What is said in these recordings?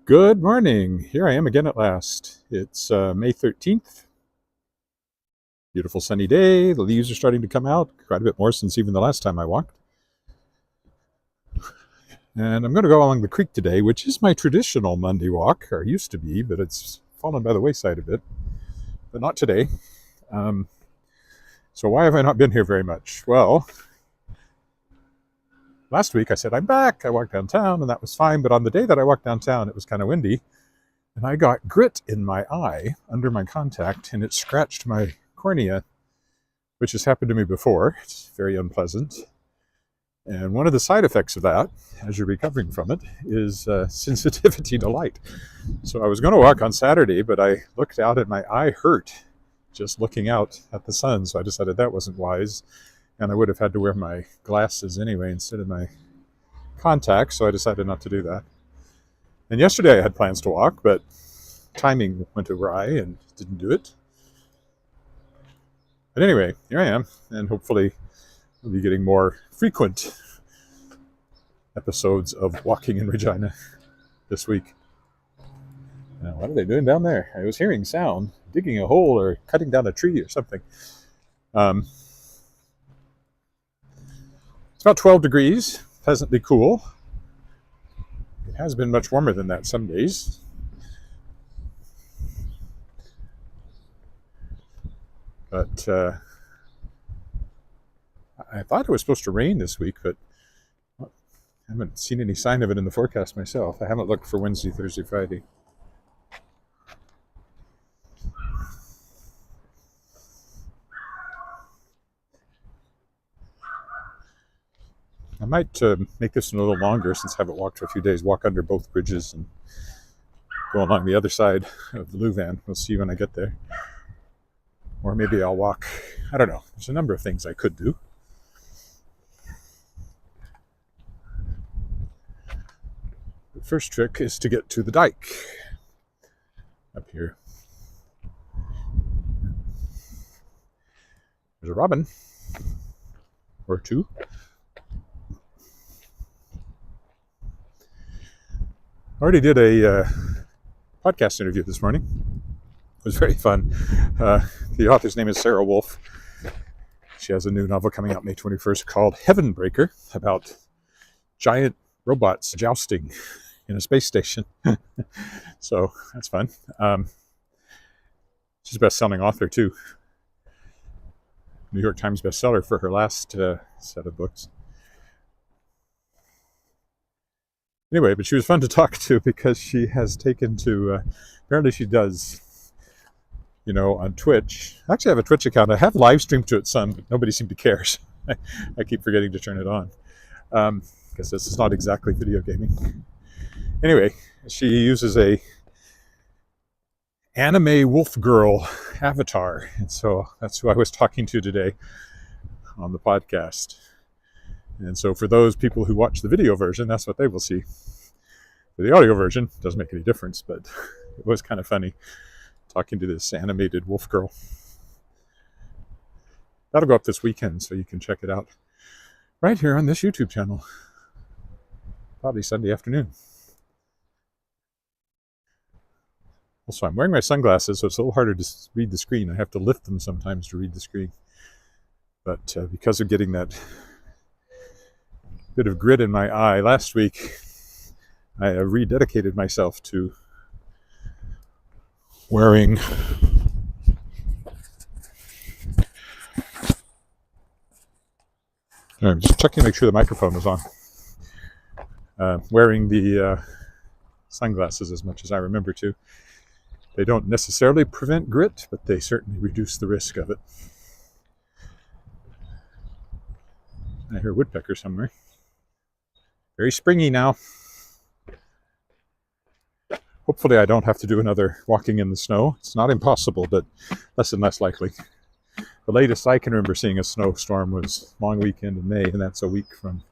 Good morning. Here I am again at last. It's May 13th. Beautiful sunny day. The leaves are starting to come out quite a bit more since even the last time I walked. And I'm going to go along the creek today, which is my traditional Monday walk, or used to be, but it's fallen by the wayside a bit. But not today. So why have I not been here very much? Well, last week I said, I'm back. I walked downtown and that was fine. But on the day that I walked downtown, it was kind of windy. And I got grit in my eye under my contact, and it scratched my cornea, which has happened to me before. It's very unpleasant. And one of the side effects of that, as you're recovering from it, is sensitivity to light. So I was going to walk on Saturday, but I looked out and my eye hurt just looking out at the sun. So I decided that wasn't wise. And I would have had to wear my glasses anyway instead of my contacts. So I decided not to do that. And yesterday I had plans to walk, but timing went awry and didn't do it. But anyway, here I am, and hopefully we'll be getting more frequent episodes of walking in Regina this week. Now, what are they doing down there? I was hearing sound, digging a hole or cutting down a tree or something. It's about 12 degrees, pleasantly cool. It has been much warmer than that some days. But I thought it was supposed to rain this week, but I haven't seen any sign of it in the forecast myself. I haven't looked for Wednesday, Thursday, Friday. I might make this one a little longer since I haven't walked for a few days. Walk under both bridges and go along the other side of the Louvain. We'll see when I get there. Or maybe I'll walk, I don't know. There's a number of things I could do. The first trick is to get to the dike up here. There's a robin or two. I already did a podcast interview this morning. It was very fun. The author's name is Sarah Wolf. She has a new novel coming out May 21st called Heaven Breaker, about giant robots jousting in a space station. So that's fun. She's a best-selling author too. New York Times bestseller for her last set of books. Anyway, but she was fun to talk to because she has taken to, apparently she does, on Twitch. Actually, I have a Twitch account. I have live streamed to it some, but nobody seemed to care. So I keep forgetting to turn it on because this is not exactly video gaming. Anyway, she uses a anime wolf girl avatar, and so that's who I was talking to today on the podcast. And so for those people who watch the video version, that's what they will see. For the audio version, it doesn't make any difference, but it was kind of funny talking to this animated wolf girl. That'll go up this weekend, so you can check it out right here on this YouTube channel. Probably Sunday afternoon. Also, I'm wearing my sunglasses, so it's a little harder to read the screen. I have to lift them sometimes to read the screen. But because of getting that bit of grit in my eye last week, I rededicated myself to wearing I'm just checking to make sure the microphone is on. Wearing the sunglasses as much as I remember to. They don't necessarily prevent grit, but they certainly reduce the risk of it. I hear a woodpecker somewhere. Very springy now. Hopefully I don't have to do another walking in the snow. It's not impossible, but less and less likely. The latest I can remember seeing a snowstorm was long weekend in May, and that's a week from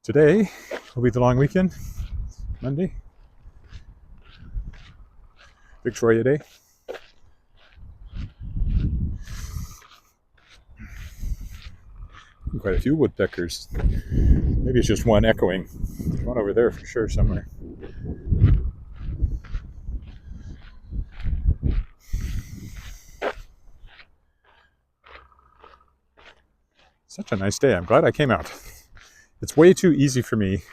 today. Will be the long weekend, Monday, Victoria Day. Quite a few woodpeckers. Maybe it's just one echoing. There's one over there for sure somewhere. Such a nice day. I'm glad I came out. It's way too easy for me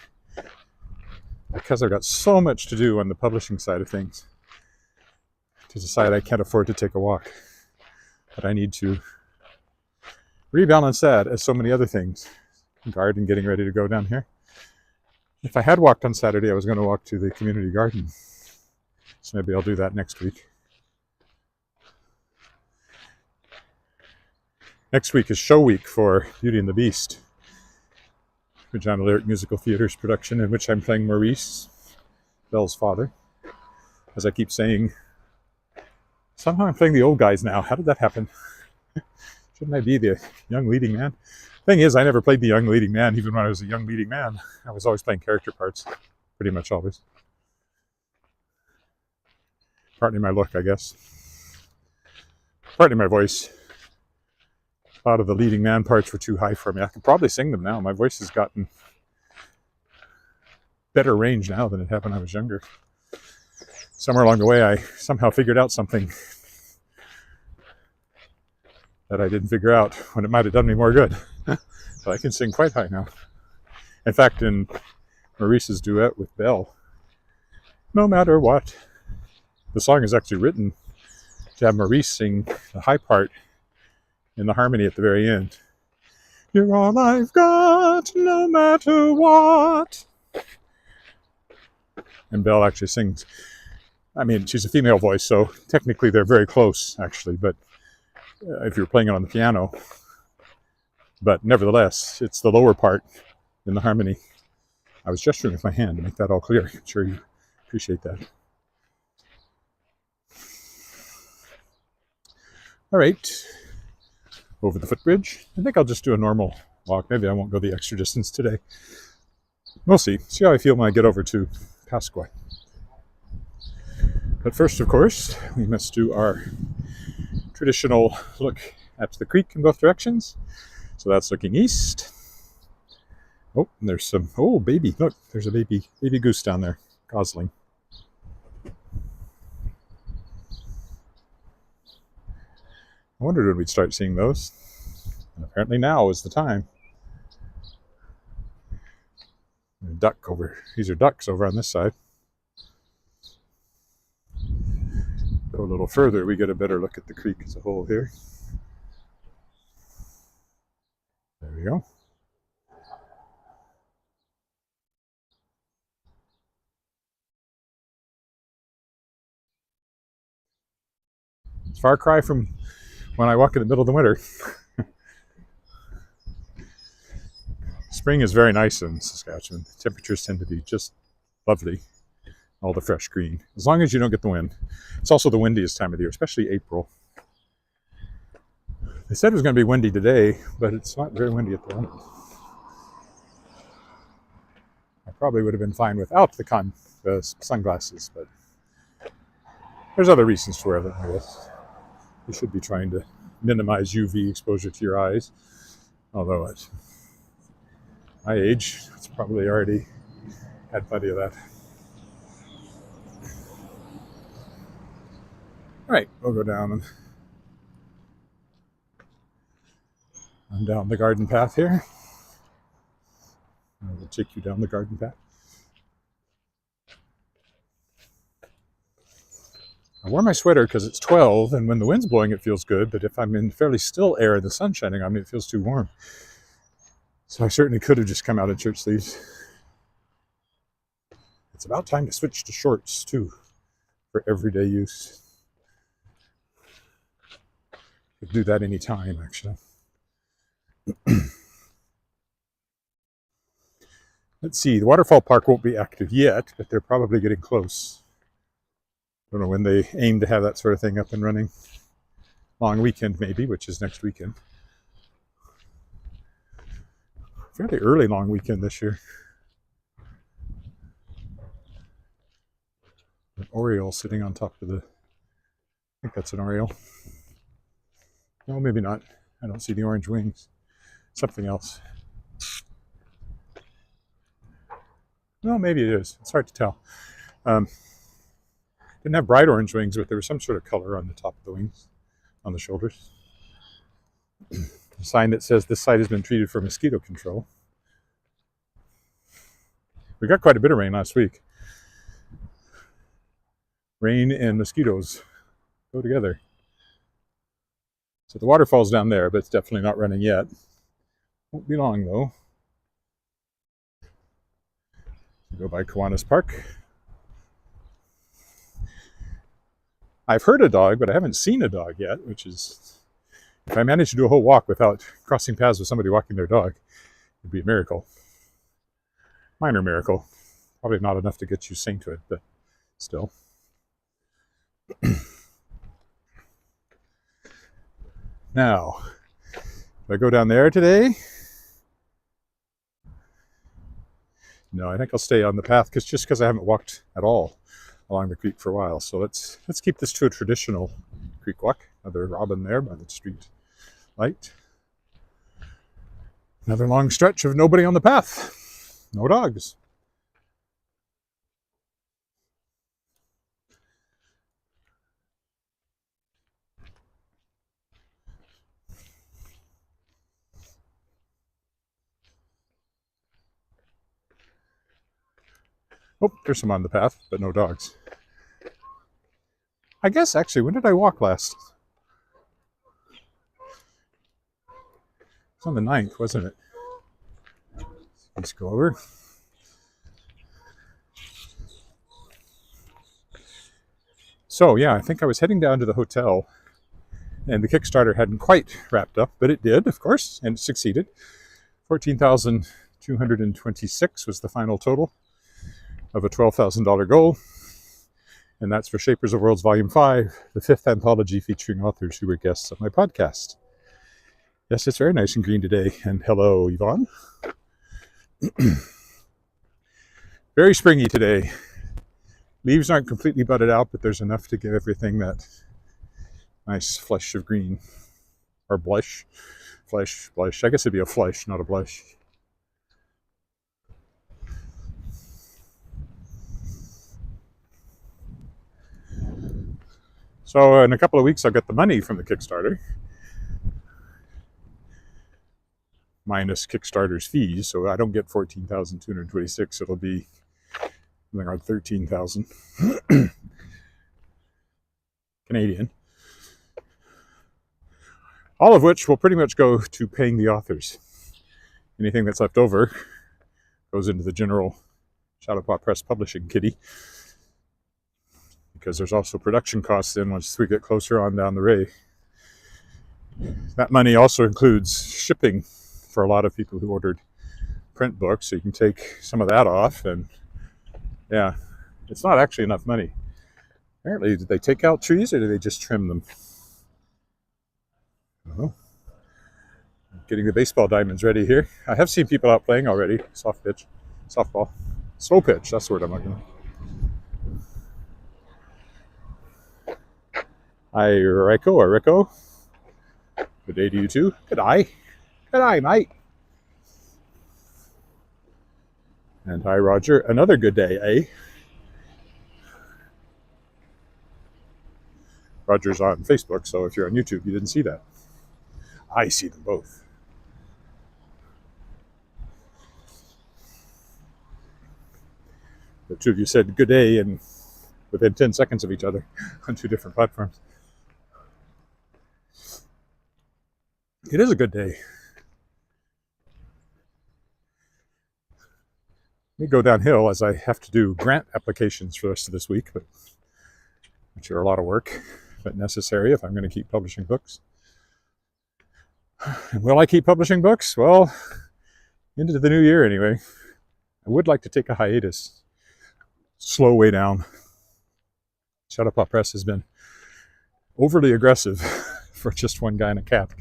because I've got so much to do on the publishing side of things to decide I can't afford to take a walk. But I need to rebalance that as so many other things. Garden, getting ready to go down here. If I had walked on Saturday, I was going to walk to the community garden. So maybe I'll do that next week. Next week is show week for Beauty and the Beast, Regina Lyric Musical Theater's production, in which I'm playing Maurice, Belle's father. As I keep saying, somehow I'm playing the old guys now. How did that happen? Shouldn't I be the young leading man? Thing is, I never played the young leading man, even when I was a young leading man. I was always playing character parts, pretty much always. Partly my look, I guess. Partly my voice. A lot of the leading man parts were too high for me. I could probably sing them now. My voice has gotten better range now than it had when I was younger. Somewhere along the way, I somehow figured out something that I didn't figure out when it might have done me more good. So I can sing quite high now. In fact, in Maurice's duet with Belle, No Matter What, the song is actually written to have Maurice sing the high part in the harmony at the very end. You're all I've got, no matter what. And Belle actually sings. I mean, she's a female voice, so technically they're very close, actually, but if you're playing it on the piano. But nevertheless, it's the lower part in the harmony. I was gesturing with my hand to make that all clear. I'm sure you appreciate that. All right. Over the footbridge. I think I'll just do a normal walk. Maybe I won't go the extra distance today. We'll see. See how I feel when I get over to Pasqua. But first, of course, we must do our traditional look at the creek in both directions. So that's looking east. Oh, and there's some, oh, baby. Look, there's a baby goose down there, gosling. I wondered when we'd start seeing those. And apparently now is the time. These are ducks over on this side. Go a little further, we get a better look at the creek as a whole here. There we go. It's a far cry from when I walk in the middle of the winter. Spring is very nice in Saskatchewan. The temperatures tend to be just lovely. All the fresh green, as long as you don't get the wind. It's also the windiest time of the year, especially April. They said it was going to be windy today, but it's not very windy at the moment. I probably would have been fine without the sunglasses, but there's other reasons to wear them, I guess. You should be trying to minimize UV exposure to your eyes, although at my age, it's probably already had plenty of that. All right, we'll go down and down the garden path here. I will take you down the garden path. I wore my sweater because it's 12, and when the wind's blowing, it feels good. But if I'm in fairly still air and the sun's shining on me, it feels too warm. So I certainly could have just come out in shirt sleeves. It's about time to switch to shorts, too, for everyday use. Could do that anytime, actually. Let's see, the waterfall park won't be active yet, but they're probably getting close. I don't know when they aim to have that sort of thing up and running. Long weekend, maybe, which is next weekend. Fairly early long weekend this year. An oriole sitting on top of I think that's an oriole. No, maybe not. I don't see the orange wings. something else. Well, maybe it is. It's hard to tell. Didn't have bright orange wings, but there was some sort of color on the top of the wings, on the shoulders. A sign that says this site has been treated for mosquito control. We got quite a bit of rain last week. Rain and mosquitoes go together. So the waterfall's down there, but it's definitely not running yet. Won't be long though. Go by Kiwanis Park. I've heard a dog, but I haven't seen a dog yet, which is, if I manage to do a whole walk without crossing paths with somebody walking their dog, it'd be a miracle. Minor miracle. Probably not enough to get you sane to it, but still. Now, do I go down there today? No, I think I'll stay on the path because I haven't walked at all along the creek for a while. So let's keep this to a traditional creek walk. Another robin there by the street light. Another long stretch of nobody on the path. No dogs. Oh, there's some on the path, but no dogs. I guess, actually, when did I walk last? It's on the 9th, wasn't it? Let's go over. So, yeah, I think I was heading down to the hotel, and the Kickstarter hadn't quite wrapped up, but it did, of course, and it succeeded. 14,226 was the final total of a $12,000 goal. And that's for Shapers of Worlds Volume 5, the 5th anthology featuring authors who were guests on my podcast. Yes, it's very nice and green today. And hello, Yvonne. Very springy today. Leaves aren't completely budded out, but there's enough to give everything that nice flush of green. Or blush. Blush. I guess it'd be a flush, not a blush. So in a couple of weeks, I'll get the money from the Kickstarter, minus Kickstarter's fees. So I don't get 14,226. It'll be something like 13,000 Canadian. All of which will pretty much go to paying the authors. Anything that's left over goes into the general Shadowpaw Press publishing kitty, because there's also production costs in once we get closer on down the way. That money also includes shipping for a lot of people who ordered print books, so you can take some of that off. And yeah, it's not actually enough money. Apparently, did they take out trees or did they just trim them? I don't know. Getting the baseball diamonds ready here. I have seen people out playing already. Soft pitch, softball, slow pitch. That's the word I'm looking for. Hi, Rico. Good day to you too. Good eye, mate. And hi, Roger. Another good day, eh? Roger's on Facebook, so if you're on YouTube, you didn't see that. I see them both. The two of you said good day and within 10 seconds of each other on two different platforms. It is a good day. Let me go downhill as I have to do grant applications for the rest of this week, which are a lot of work, but necessary if I'm going to keep publishing books. And will I keep publishing books? Well, into the new year anyway. I would like to take a hiatus. Slow way down. Shadowpaw Press has been overly aggressive for just one guy in a cap.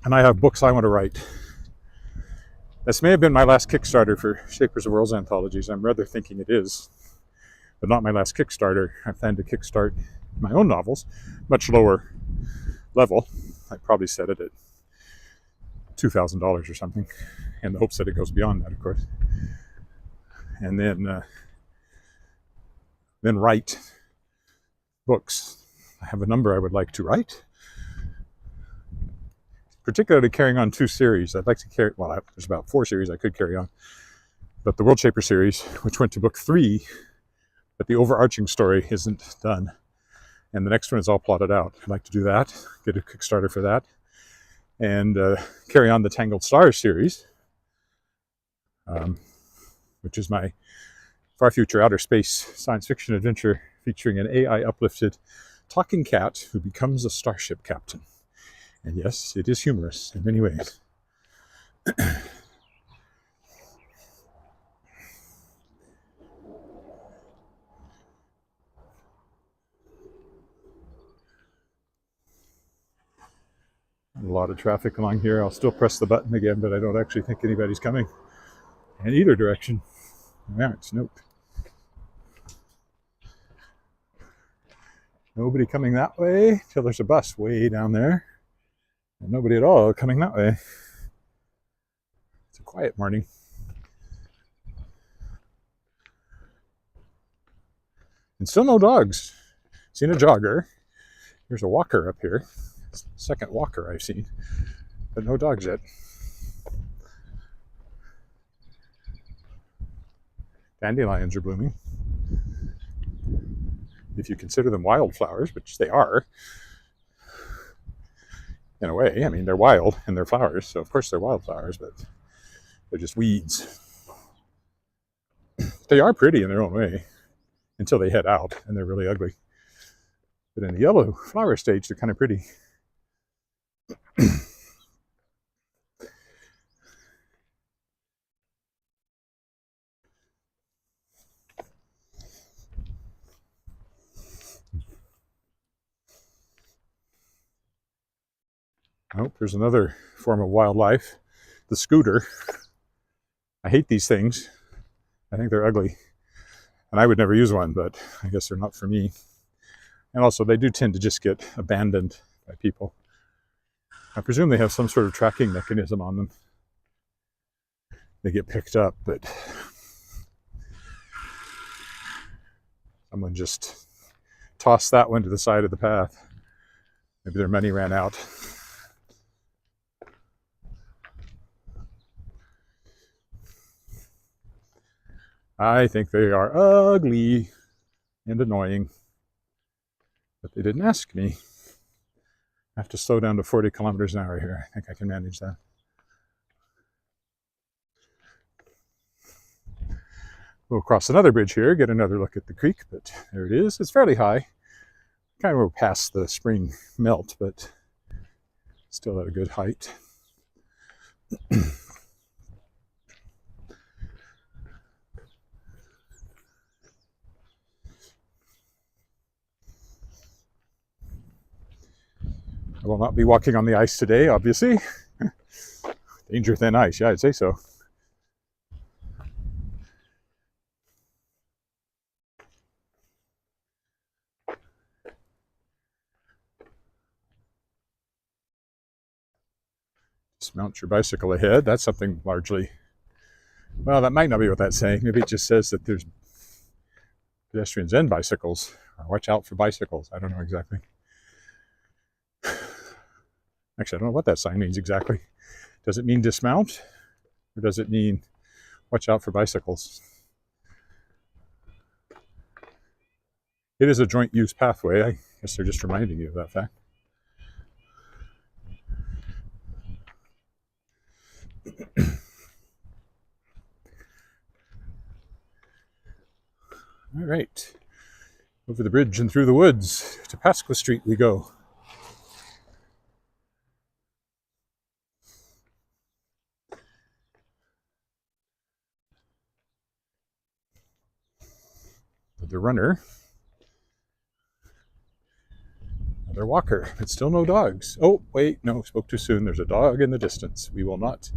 And I have books I want to write. This may have been my last Kickstarter for Shapers of Worlds anthologies. I'm rather thinking it is, but not my last Kickstarter. I plan to kickstart my own novels, much lower level. I probably said it at $2,000 or something, in the hopes that it goes beyond that, of course. And then write books. I have a number I would like to write, particularly carrying on 2 series. I'd like to carry, well, there's about 4 series I could carry on, but the World Shaper series, which went to book 3, but the overarching story isn't done, and the next one is all plotted out. I'd like to do that, get a Kickstarter for that, and carry on the Tangled Stars series, which is my far future outer space science fiction adventure featuring an AI uplifted talking cat who becomes a starship captain. And yes, it is humorous in many ways. A lot of traffic along here. I'll still press the button again, but I don't actually think anybody's coming in either direction. Nope. Nobody coming that way till there's a bus way down there. And nobody at all coming that way. It's a quiet morning. And still no dogs. Seen a jogger. There's a walker up here. It's the second walker I've seen. But no dogs yet. Dandelions are blooming. If you consider them wildflowers, which they are, in a way. I mean, they're wild and they're flowers, so of course they're wildflowers, but they're just weeds. They are pretty in their own way until they head out and they're really ugly. But in the yellow flower stage, they're kind of pretty. Oh, there's another form of wildlife, the scooter. I hate these things. I think they're ugly. And I would never use one, but I guess they're not for me. And also, they do tend to just get abandoned by people. I presume they have some sort of tracking mechanism on them. They get picked up, but someone just tossed that one to the side of the path. Maybe their money ran out. I think they are ugly and annoying, but they didn't ask me. I have to slow down to 40 kilometers an hour here. I think I can manage that. We'll cross another bridge here, get another look at the creek, but there it is. It's fairly high. Kind of past the spring melt, but still at a good height. I will not be walking on the ice today, obviously. Danger thin ice, yeah, I'd say so. Mount your bicycle ahead. That's something largely, well, that might not be what that's saying. Maybe it just says that there's pedestrians and bicycles. Or watch out for bicycles. I don't know exactly. Actually, I don't know what that sign means exactly. Does it mean dismount? Or does it mean watch out for bicycles? It is a joint use pathway. I guess they're just reminding you of that fact. All right, over the bridge and through the woods to Pasqua Street we go. The runner, another walker, but still no dogs. Oh, wait, no, spoke too soon. There's a dog in the distance. We will not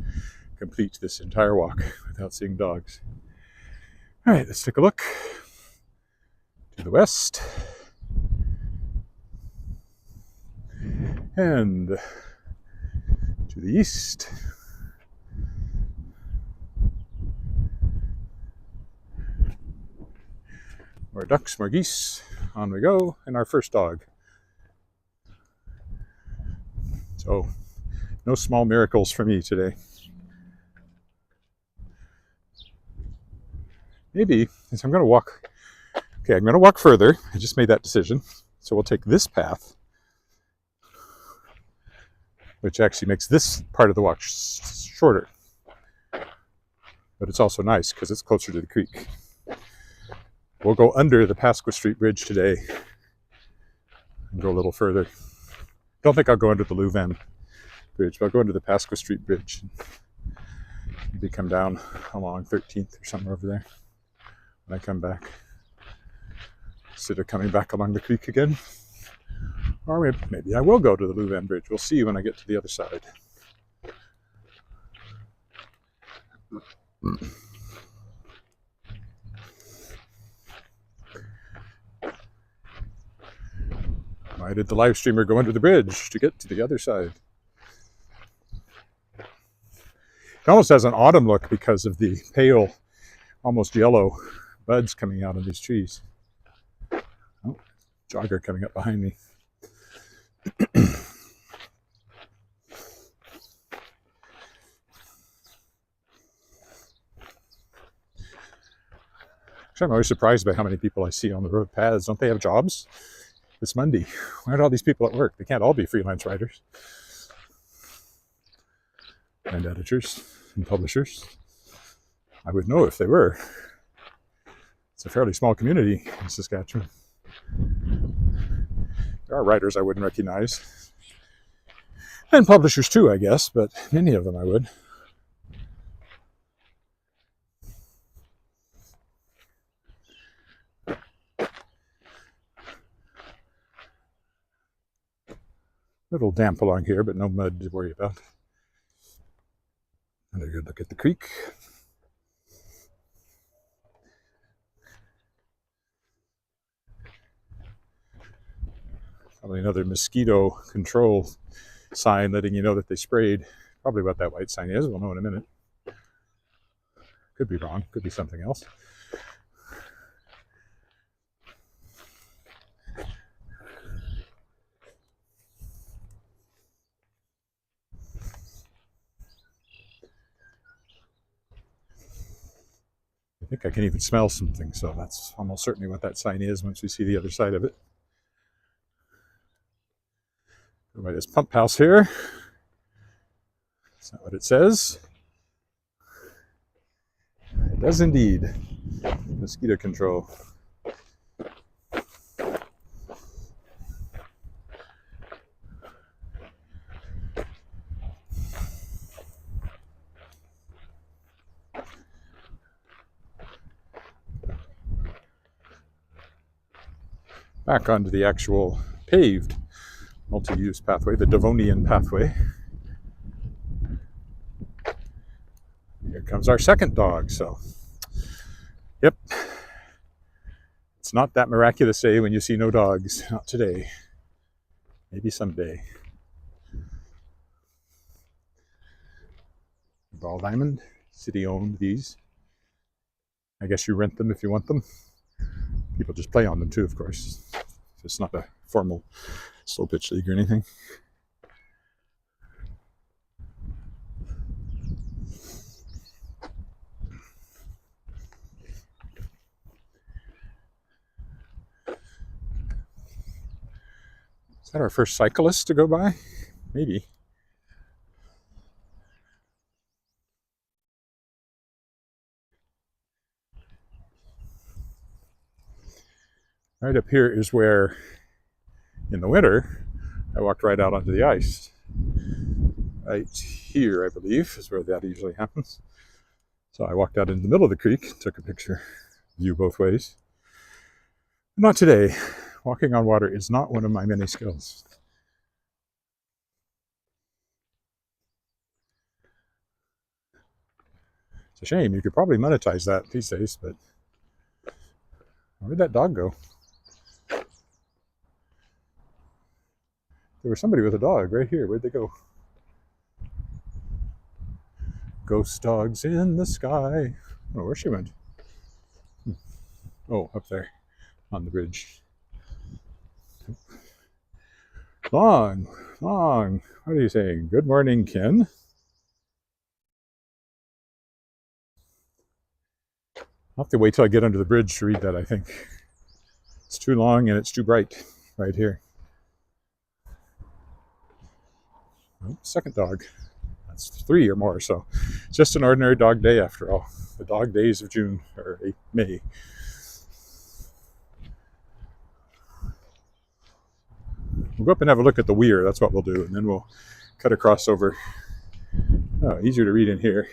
complete this entire walk without seeing dogs. All right, let's take a look to the west and to to the east. More ducks, more geese. On we go, and our first dog. So, no small miracles for me today. Maybe, since I'm going to walk, okay, I'm going to walk further. I just made that decision. So we'll take this path, which actually makes this part of the walk shorter. But it's also nice because it's closer to the creek. We'll go under the Pasqua Street Bridge today and go a little further. Don't think I'll go under the Louvain Bridge, but I'll go under the Pasqua Street Bridge and maybe come down along 13th or somewhere over there when I come back, instead of coming back along the creek again. Or maybe I will go to the Louvain Bridge. We'll see when I get to the other side. Why did the live streamer go under the bridge to get to the other side? It almost has an autumn look because of the pale, almost yellow buds coming out of these trees. Oh, jogger coming up behind me. Actually, I'm always surprised by how many people I see on the road paths. Don't they have jobs? It's Monday. Why aren't all these people at work? They can't all be freelance writers and editors and publishers. I would know if they were. It's a fairly small community in Saskatchewan. There are writers I wouldn't recognize. And publishers too, I guess, but many of them I would. A little damp along here, but no mud to worry about. Another good look at the creek. Probably another mosquito control sign letting you know that they sprayed. Probably what that white sign is. We'll know in a minute. Could be wrong. Could be something else. I think I can even smell something, so that's almost certainly what that sign is once we see the other side of it. Go by this pump house here. That's not what it says. It does indeed. Mosquito control. Back onto the actual paved multi-use pathway, the Devonian pathway. Here comes our second dog, so yep. It's not that miraculous day when you see no dogs. Not today. Maybe someday. Ball Diamond, city owned these. I guess you rent them if you want them. People just play on them too, of course. It's not a formal slow pitch league or anything. Is that our first cyclist to go by? Maybe. Right up here is where, in the winter, I walked right out onto the ice. Right here, I believe, is where that usually happens. So I walked out in the middle of the creek, took a picture, view both ways. Not today. Walking on water is not one of my many skills. It's a shame. You could probably monetize that these days, but where'd that dog go? There was somebody with a dog right here. Where'd they go? Ghost dogs in the sky. Oh, where she went? Oh, up there on the bridge. Long. What are you saying? Good morning, Ken. I'll have to wait till I get under the bridge to read that, I think. It's too long and it's too bright right here. Oh, second dog. That's 3 or more, so it's just an ordinary dog day after all. The dog days of June, or May. We'll go up and have a look at the weir. That's what we'll do, and then we'll cut across over. Oh, easier to read in here.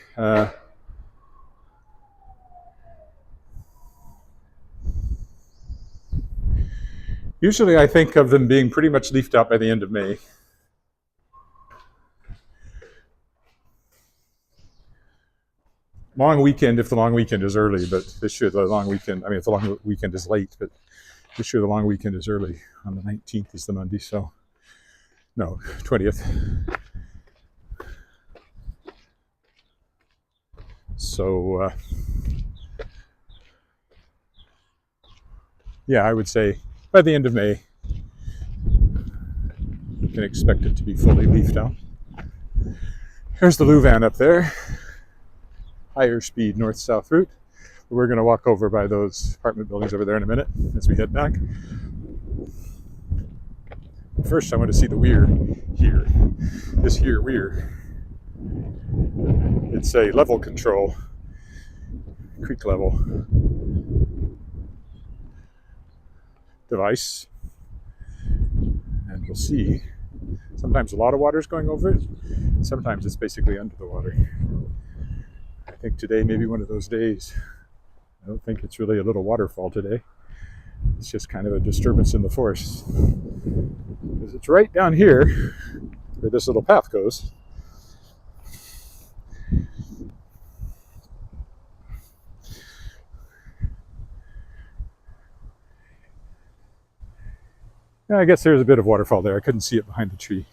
Usually I think of them being pretty much leafed out by the end of May. Long weekend if the long weekend is early, but this year the long weekend, if the long weekend is late, but this year the long weekend is early. On the 19th is the Monday, so no, 20th. So, yeah, I would say by the end of May, you can expect it to be fully leafed out. Here's the Louvain up there. Higher speed north-south route. We're going to walk over by those apartment buildings over there in a minute as we head back. First, I want to see the weir here. This here weir. It's a level control, creek level device. And we'll see. Sometimes a lot of water is going over it. Sometimes it's basically under the water. I think today may be one of those days. I don't think it's really a little waterfall today. It's just kind of a disturbance in the force. Because it's right down here where this little path goes. Yeah, I guess there's a bit of waterfall there. I couldn't see it behind the tree.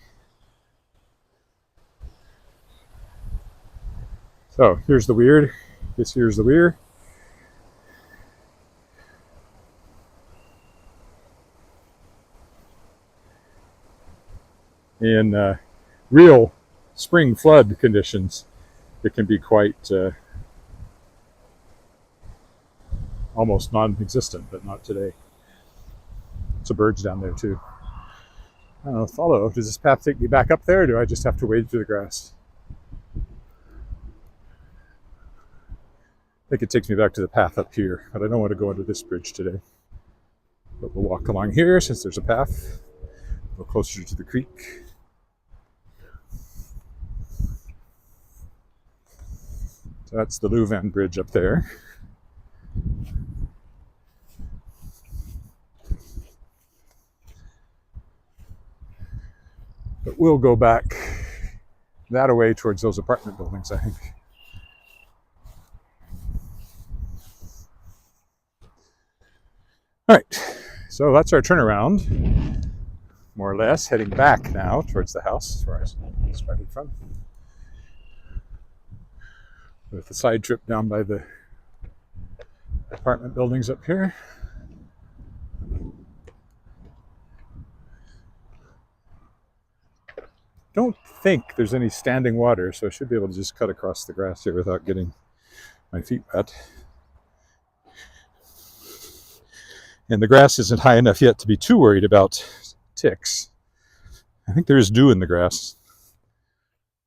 So here's the weir. Here's the weir. In real spring flood conditions, it can be quite almost non-existent, but not today. Some birds down there too. I don't know, follow. Does this path take me back up there, or do I just have to wade through the grass? I think it takes me back to the path up here, but I don't want to go under this bridge today. But we'll walk along here since there's a path. A little closer to the creek. So that's the Louvain Bridge up there. But we'll go back that away towards those apartment buildings, I think. All right, so that's our turnaround, more or less, heading back now towards the house where I started from. With the side trip down by the apartment buildings up here. Don't think there's any standing water, so I should be able to just cut across the grass here without getting my feet wet. And the grass isn't high enough yet to be too worried about ticks. I think there is dew in the grass.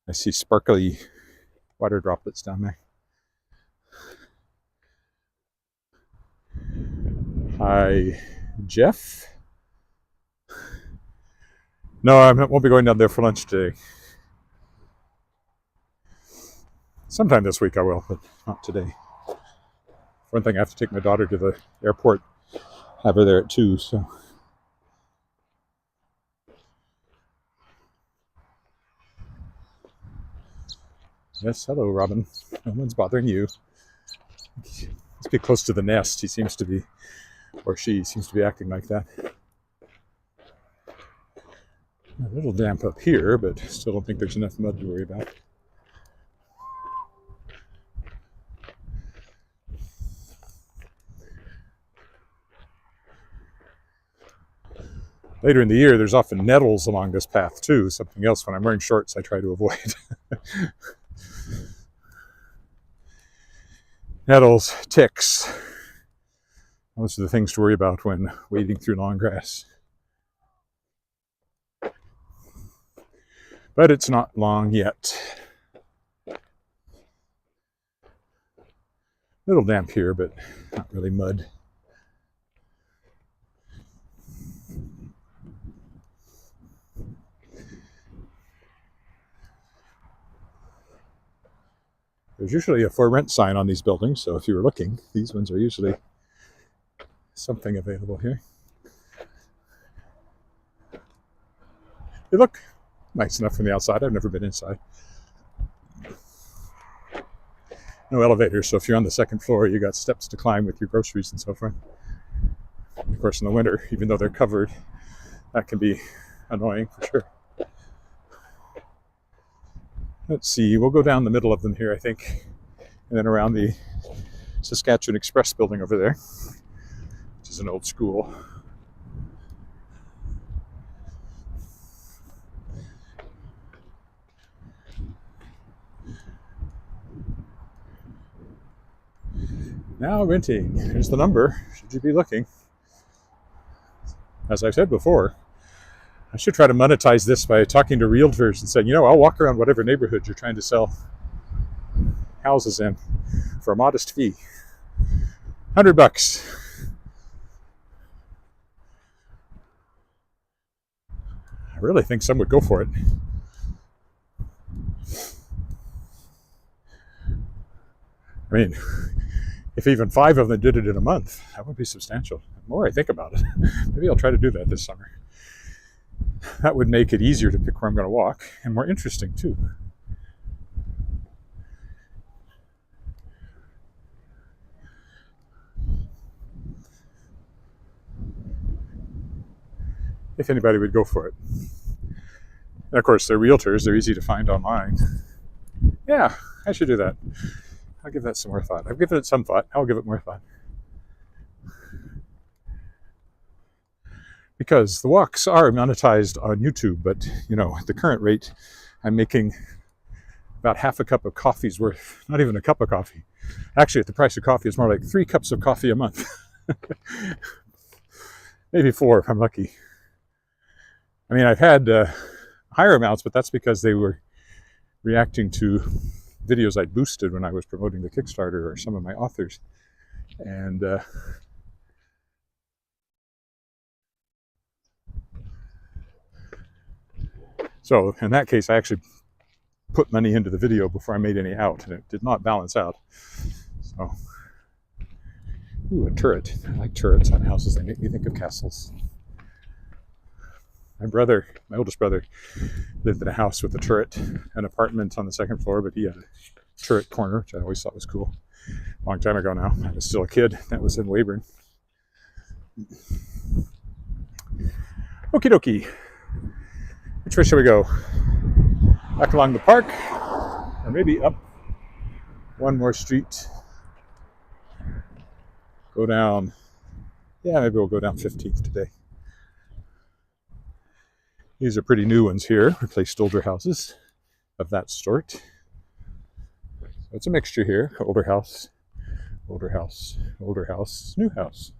I see sparkly water droplets down there. Hi, Jeff. No, I won't be going down there for lunch today. Sometime this week I will, but not today. One thing, I have to take my daughter to the airport. Have her there at 2, so. Yes, hello, Robin. No one's bothering you. Let's be close to the nest. He seems to be, or she seems to be acting like that. A little damp up here, but still don't think there's enough mud to worry about. Later in the year, there's often nettles along this path too, something else when I'm wearing shorts I try to avoid. Nettles, ticks, those are the things to worry about when wading through long grass. But it's not long yet. A little damp here, but not really mud. There's usually a for rent sign on these buildings, so if you were looking, these ones are usually something available here. They look nice enough from the outside. I've never been inside. No elevator, so if you're on the second floor, you got steps to climb with your groceries and so forth. Of course, in the winter, even though they're covered, that can be annoying for sure. Let's see, we'll go down the middle of them here, I think, and then around the Saskatchewan Express building over there, which is an old school. Now renting. Here's the number, should you be looking. As I said before, I should try to monetize this by talking to realtors and saying, I'll walk around whatever neighborhood you're trying to sell houses in for a modest fee. $100. I really think some would go for it. I mean, if even 5 of them did it in a month, that would be substantial. The more I think about it, maybe I'll try to do that this summer. That would make it easier to pick where I'm going to walk and more interesting too. If anybody would go for it. And of course, they're realtors. They're easy to find online. Yeah, I should do that. I'll give that some more thought. I've given it some thought. I'll give it more thought. Because the walks are monetized on YouTube, but at the current rate, I'm making about half a cup of coffee's worth. Not even a cup of coffee. Actually, at the price of coffee, it's more like 3 cups of coffee a month. Maybe 4 if I'm lucky. I mean, I've had higher amounts, but that's because they were reacting to videos I'd boosted when I was promoting the Kickstarter or some of my authors. And so in that case, I actually put money into the video before I made any out, and it did not balance out. So, ooh, a turret. I like turrets on houses. They make me think of castles. My oldest brother, lived in a house with a turret, an apartment on the second floor, but he had a turret corner, which I always thought was cool. A long time ago now. I was still a kid. That was in Weyburn. Okie dokie. Which way shall we go? Back along the park, or maybe up one more street. Go down. Yeah, maybe we'll go down 15th today. These are pretty new ones here, replaced older houses of that sort. So it's a mixture here. Older house, older house, older house, new house.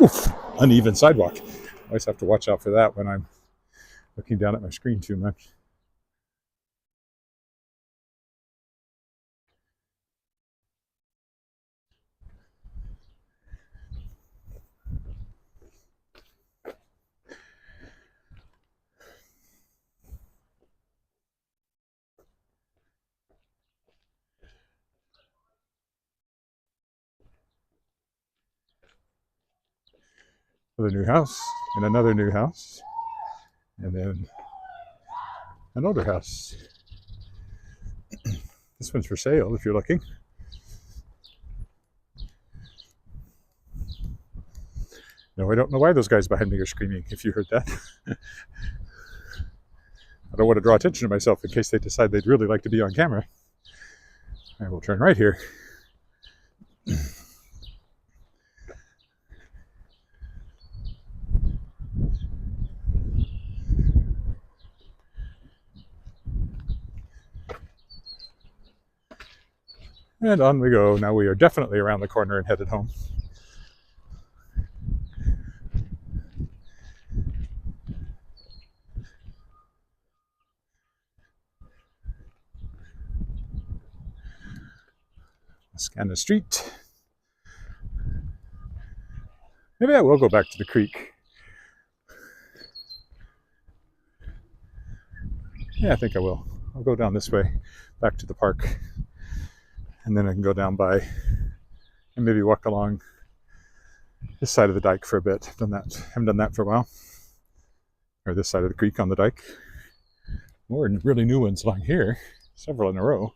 Oof, uneven sidewalk. I always have to watch out for that when I'm looking down at my screen too much. Another new house, and another new house, and then an older house. This one's for sale if you're looking. No, I don't know why those guys behind me are screaming, if you heard that. I don't want to draw attention to myself in case they decide they'd really like to be on camera. I will turn right here. And on we go. Now we are definitely around the corner and headed home. Scan the street. Maybe I will go back to the creek. Yeah, I think I will. I'll go down this way, back to the park. And then I can go down by and maybe walk along this side of the dike for a bit. Haven't done that for a while. Or this side of the creek on the dike. More really new ones along here, several in a row.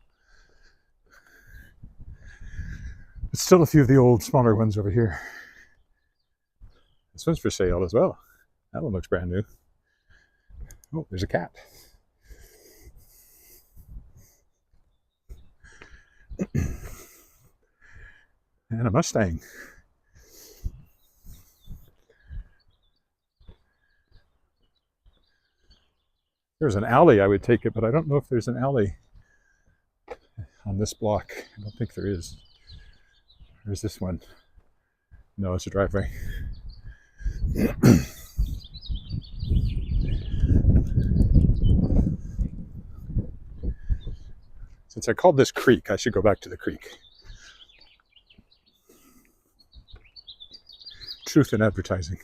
But still a few of the old, smaller ones over here. This one's for sale as well. That one looks brand new. Oh, there's a cat. And a Mustang. There's an alley, I would take it, but I don't know if there's an alley on this block. I don't think there is. Where's this one? No, it's a driveway. Since I called this creek, I should go back to the creek. Truth in advertising.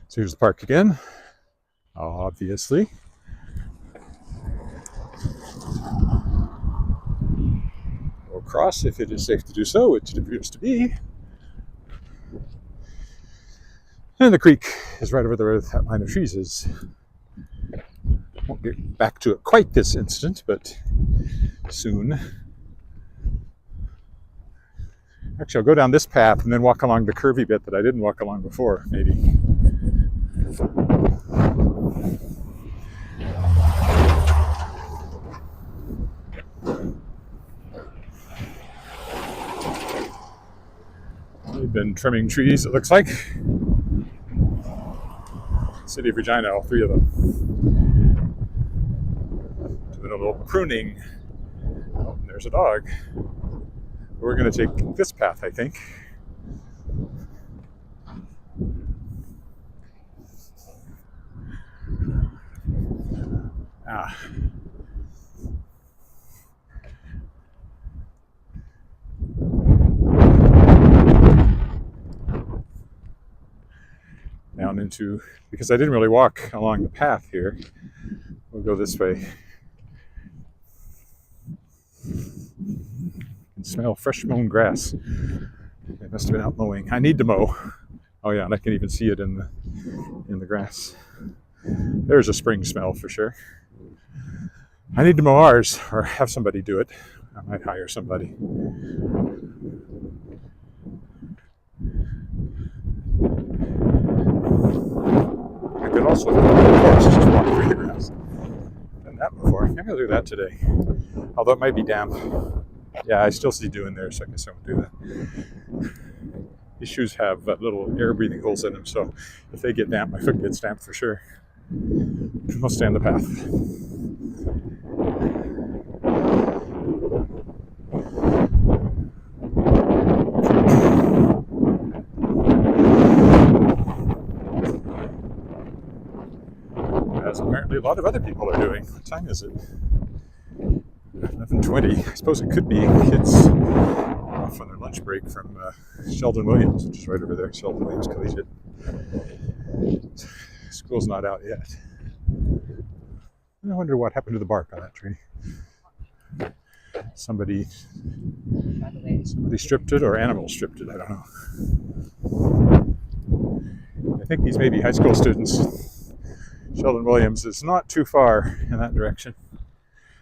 So here's the park again, obviously. We'll cross if it is safe to do so, which it appears to be. And the creek is right over there where that line of trees is. Won't get back to it quite this instant, but soon. Actually, I'll go down this path and then walk along the curvy bit that I didn't walk along before, maybe. We've been trimming trees, it looks like. City of Regina, all three of them. Doing a little pruning. Oh, and there's a dog. We're going to take this path, I think. Down into, because I didn't really walk along the path here. We'll go this way. You can smell fresh mown grass. They must have been out mowing. I need to mow. Oh yeah, and I can even see it in the grass. There's a spring smell for sure. I need to mow ours, or have somebody do it. I might hire somebody. I could also, of course, just walk through the grass. I've done that before. Maybe I'll do that today. Although it might be damp. Yeah, I still see dew in there, so I guess I won't do that. These shoes have little air breathing holes in them, so if they get damp, my foot gets damp for sure. I'll stay on the path. As apparently a lot of other people are doing. What time is it? 11:20. I suppose it could be kids off on their lunch break from Sheldon Williams, which is right over there, Sheldon Williams Collegiate. School's not out yet. I wonder what happened to the bark on that tree. Somebody stripped it, or animals stripped it, I don't know. I think these may be high school students. Sheldon Williams is not too far in that direction.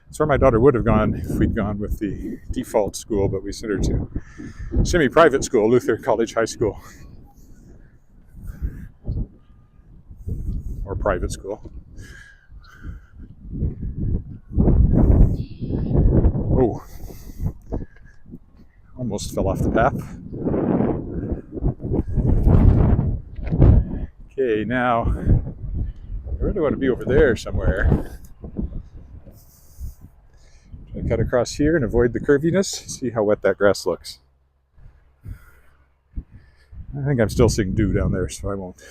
That's where my daughter would have gone if we'd gone with the default school, but we sent her to semi-private school, Luther College High School. Or private school. Oh, almost fell off the path. Okay, now I really want to be over there somewhere. Try to cut across here and avoid the curviness. See how wet that grass looks. I think I'm still seeing dew down there, so I won't.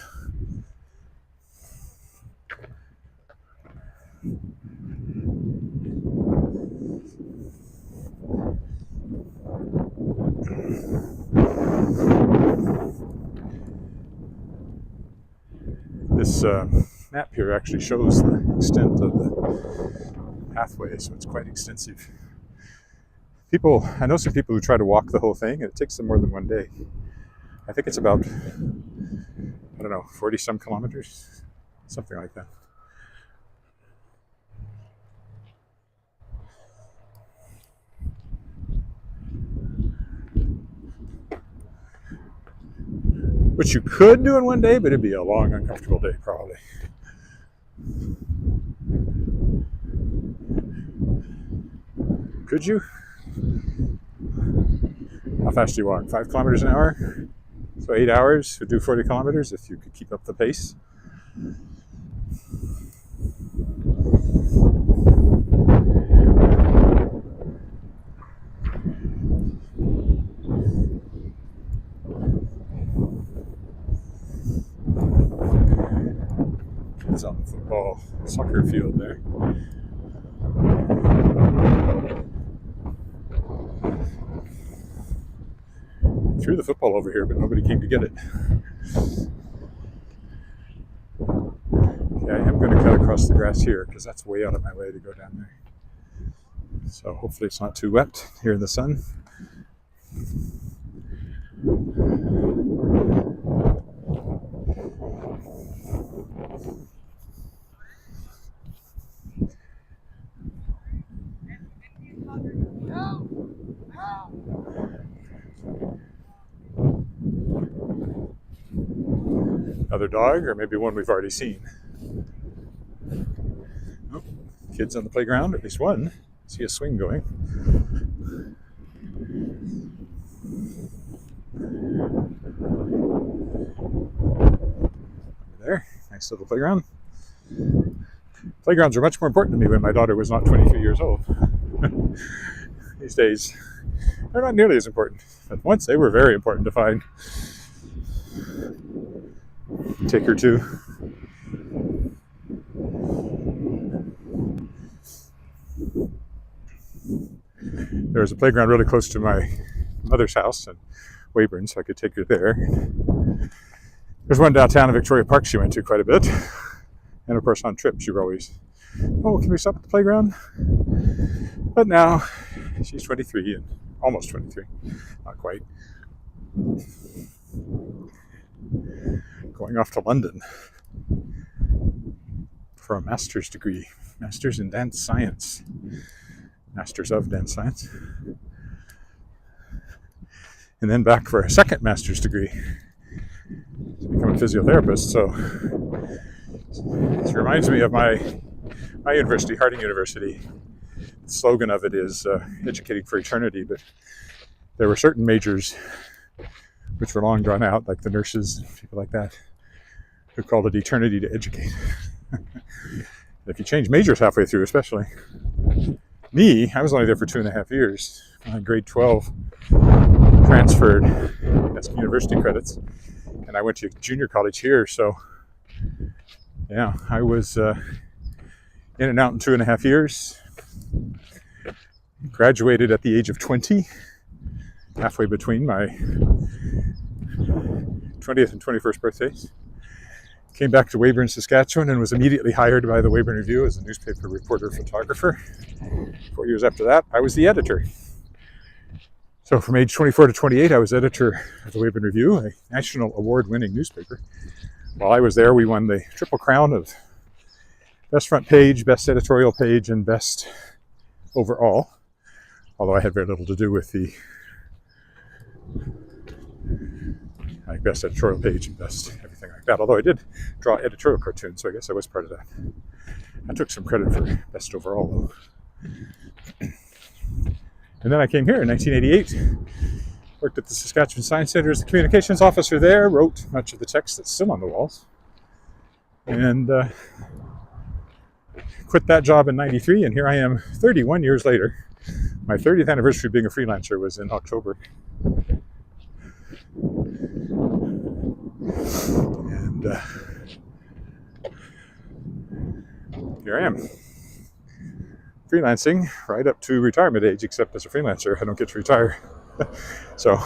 This map here actually shows the extent of the pathway, so it's quite extensive. I know some people who try to walk the whole thing, and it takes them more than one day. I think it's about, 40 some kilometers, something like that. Which you could do in one day, but it'd be a long, uncomfortable day, probably. Could you? How fast do you walk? 5 kilometers an hour? So 8 hours would do 40 kilometers if you could keep up the pace. It's on the soccer field there. Threw the football over here, but nobody came to get it. Okay, I am going to cut across the grass here because that's way out of my way to go down there. So hopefully it's not too wet here in the sun. Another dog, or maybe one we've already seen. Oh, kids on the playground, at least one. See a swing going. There, nice little playground. Playgrounds are much more important to me when my daughter was not 23 years old. These days, they're not nearly as important. But once they were very important to find. Take her to. There was a playground really close to my mother's house in Weyburn, so I could take her there. There's one downtown in Victoria Park she went to quite a bit. And of course on trips you were always, oh, can we stop at the playground? But now she's 23 and almost 23, not quite. Going off to London for a master's degree, master's in dance science, masters of dance science, and then back for a second master's degree to become a physiotherapist. So this reminds me of my university, Harding University. The slogan of it is educating for eternity, but there were certain majors which were long drawn out, like the nurses and people like that, who called it eternity to educate. If you change majors halfway through, especially. Me, I was only there for 2.5 years. Grade 12 transferred, got some university credits, and I went to junior college here, so yeah, I was in and out in 2.5 years. Graduated at the age of 20, halfway between my 20th and 21st birthdays. Came back to Weyburn, Saskatchewan, and was immediately hired by the Weyburn Review as a newspaper reporter photographer. 4 years after that, I was the editor. So from age 24 to 28, I was editor of the Weyburn Review, a national award-winning newspaper. While I was there, we won the Triple Crown of Best Front Page, Best Editorial Page, and Best Overall. Although I had very little to do with the Best Editorial Page and Best everything like that. Although I did draw editorial cartoons, so I guess I was part of that. I took some credit for Best Overall, though. And then I came here in 1988, worked at the Saskatchewan Science Centre as the communications officer there, wrote much of the text that's still on the walls, and quit that job in 93, and here I am 31 years later. My 30th anniversary of being a freelancer was in October. And here I am. Freelancing right up to retirement age, except as a freelancer, I don't get to retire. So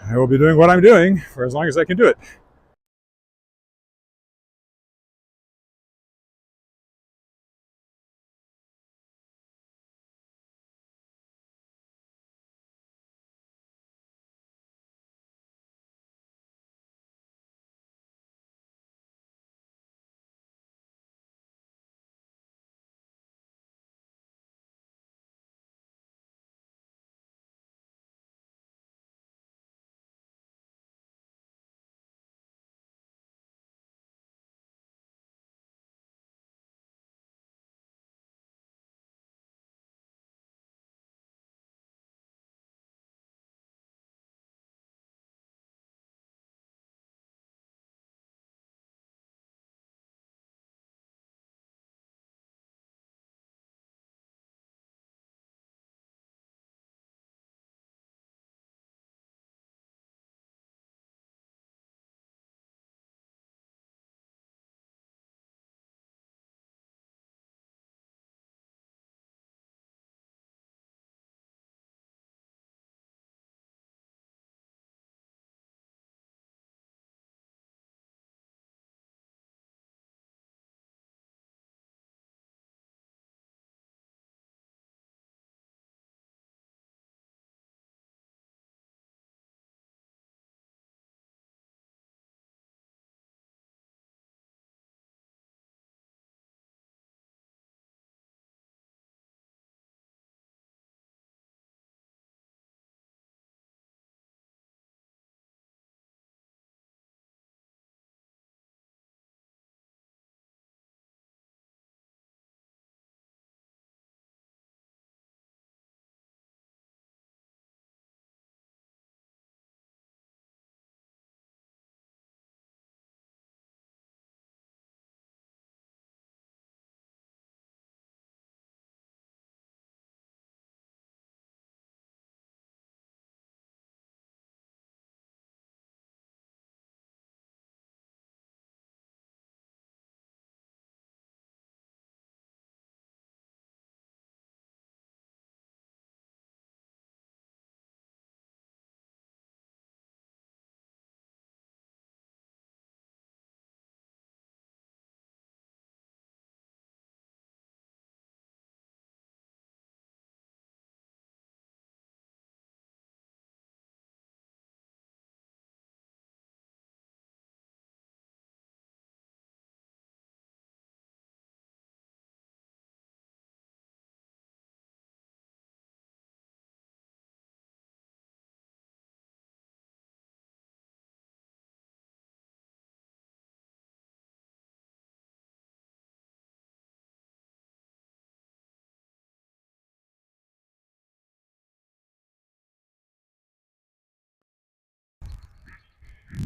I will be doing what I'm doing for as long as I can do it.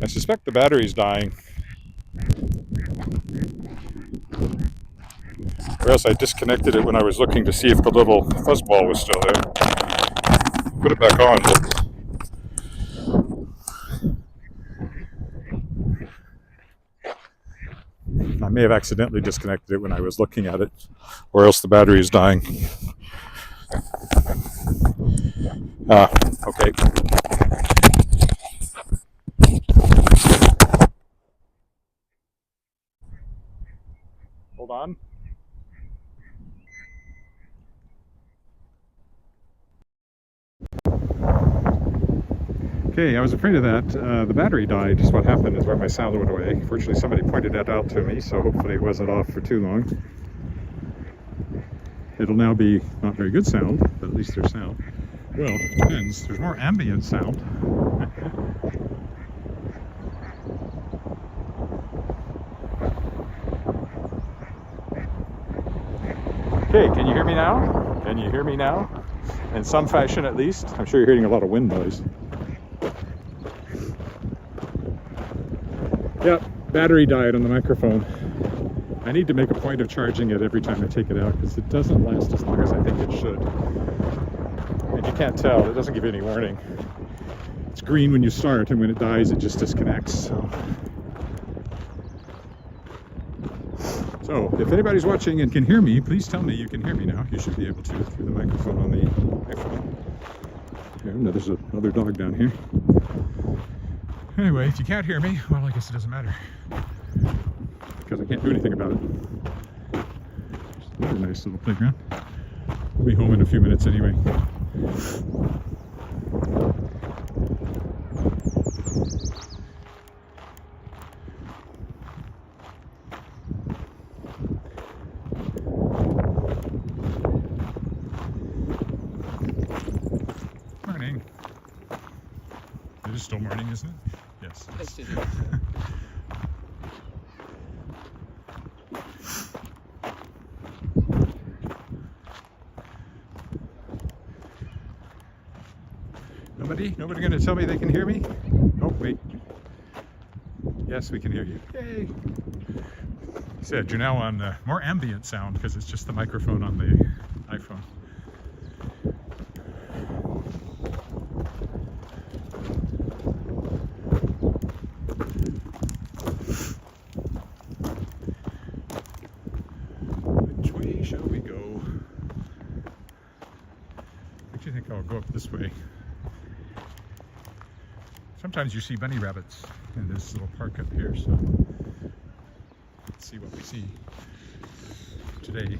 I suspect the battery's dying, or else I disconnected it when I was looking to see if the little fuzzball was still there. Put it back on. may have accidentally disconnected it when I was looking at it, or else the battery is dying. Okay. Hold on. Okay, I was afraid of that. The battery died. Just what happened is why my sound went away. Fortunately, somebody pointed that out to me, so hopefully it wasn't off for too long. It'll now be not very good sound, but at least there's sound. Well, it depends. There's more ambient sound. Okay, can you hear me now? Can you hear me now? In some fashion, at least. I'm sure you're hearing a lot of wind noise. Yep, battery died on the microphone. I need to make a point of charging it every time I take it out because it doesn't last as long as I think it should. And you can't tell, it doesn't give you any warning. It's green when you start, and when it dies, it just disconnects. So if anybody's watching and can hear me, please tell me you can hear me now. You should be able to through the microphone on the iPhone. Here, no, there's another dog down here. Anyway, if you can't hear me, well, I guess it doesn't matter, because I can't do anything about it. Another nice little playground. We'll be home in a few minutes anyway. Morning. It is still morning, isn't it? Yes. Nobody going to tell me they can hear me? Oh, wait. Yes, we can hear you. Yay! He said you're now on more ambient sound because it's just the microphone on the iPhone. Which way shall we go? I actually think I'll go up this way. Sometimes you see bunny rabbits in this little park up here, so let's see what we see today,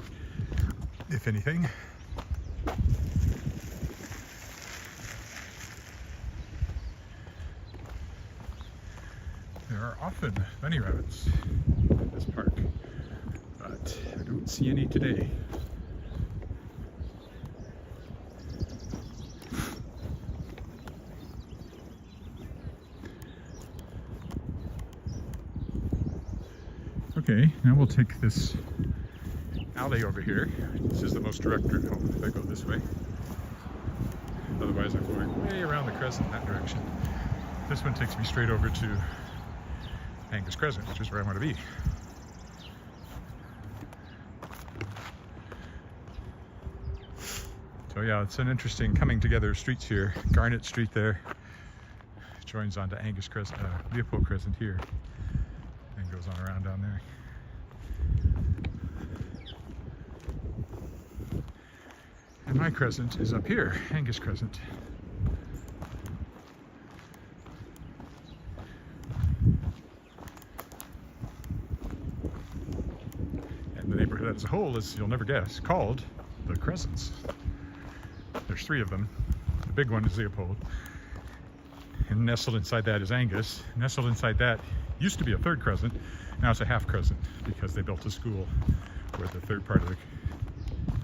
if anything. There are often bunny rabbits in this park, but I don't see any today. Okay, now we'll take this alley over here. This is the most direct route home if I go this way. Otherwise I'm going way around the crescent that direction. This one takes me straight over to Angus Crescent, which is where I want to be. So yeah, it's an interesting coming together of streets here. Garnet Street there joins onto Angus Crescent, Leopold Crescent here, and goes on around down there. And my crescent is up here, Angus Crescent. And the neighborhood as a whole is, you'll never guess, called the Crescents. There's 3 of them. The big one is Leopold. And nestled inside that is Angus. Nestled inside that used to be a 3rd crescent. Now it's a half crescent because they built a school where the 3rd part of the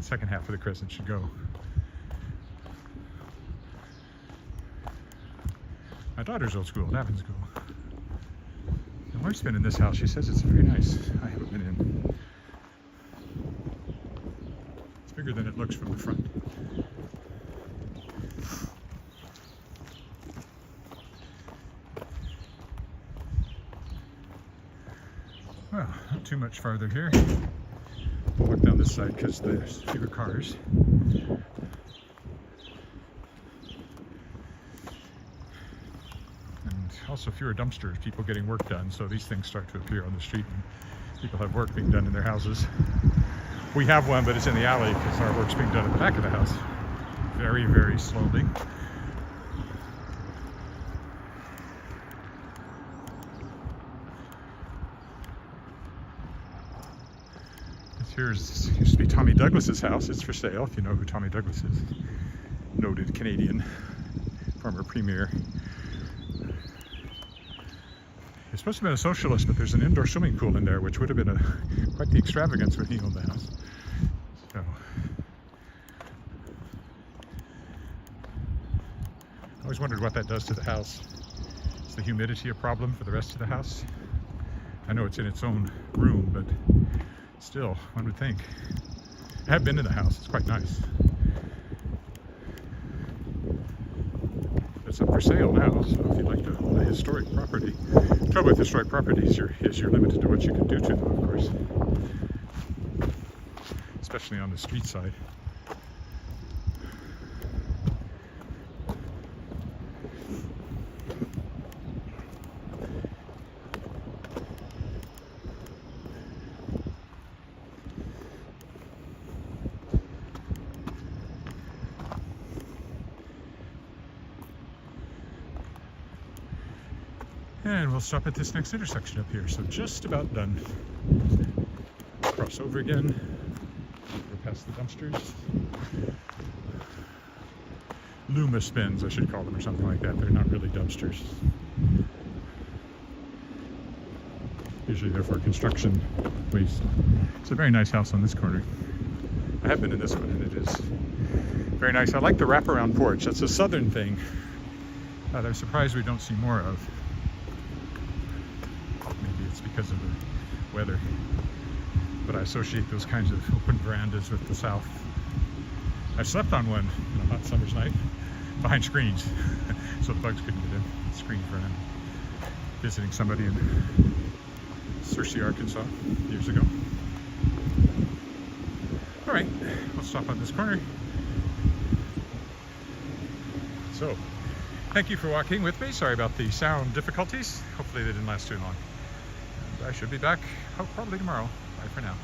second half of the crescent should go. My daughter's old school, Davin School. My wife's been in this house. She says it's very nice. I haven't been in. It's bigger than it looks from the front. Well, not too much farther here. We'll walk down this side because there's fewer cars. And also fewer dumpsters, people getting work done, so these things start to appear on the street. And People have work being done in their houses. We have one, but it's in the alley because our work's being done at the back of the house. Very, very slowly. This used to be Tommy Douglas's house. It's for sale, if you know who Tommy Douglas is. Noted Canadian former premier. He's supposed to have been a socialist, but there's an indoor swimming pool in there, which would have been quite the extravagance when he owned the house. So, I always wondered what that does to the house. Is the humidity a problem for the rest of the house? I know it's in its own room, but still, one would think. I have been in the house, it's quite nice. It's up for sale now, so if you'd like to own a historic property. The trouble with historic properties is you're limited to what you can do to them, of course. Especially on the street side. And we'll stop at this next intersection up here. So just about done. Cross over again. We're past the dumpsters. Luma bins, I should call them, or something like that. They're not really dumpsters. Usually they're for construction waste. It's a very nice house on this corner. I have been in this one, and it is very nice. I like the wraparound porch. That's a southern thing that I'm surprised we don't see more of. Because of the weather, but I associate those kinds of open verandas with the south. I slept on one on a hot summer's night behind screens so the bugs couldn't get in. Screens for visiting somebody in Searcy, Arkansas years ago. All right, we'll stop on this corner. So thank you for walking with me. Sorry about the sound difficulties. Hopefully they didn't last too long. I should be back, probably tomorrow. Bye for now.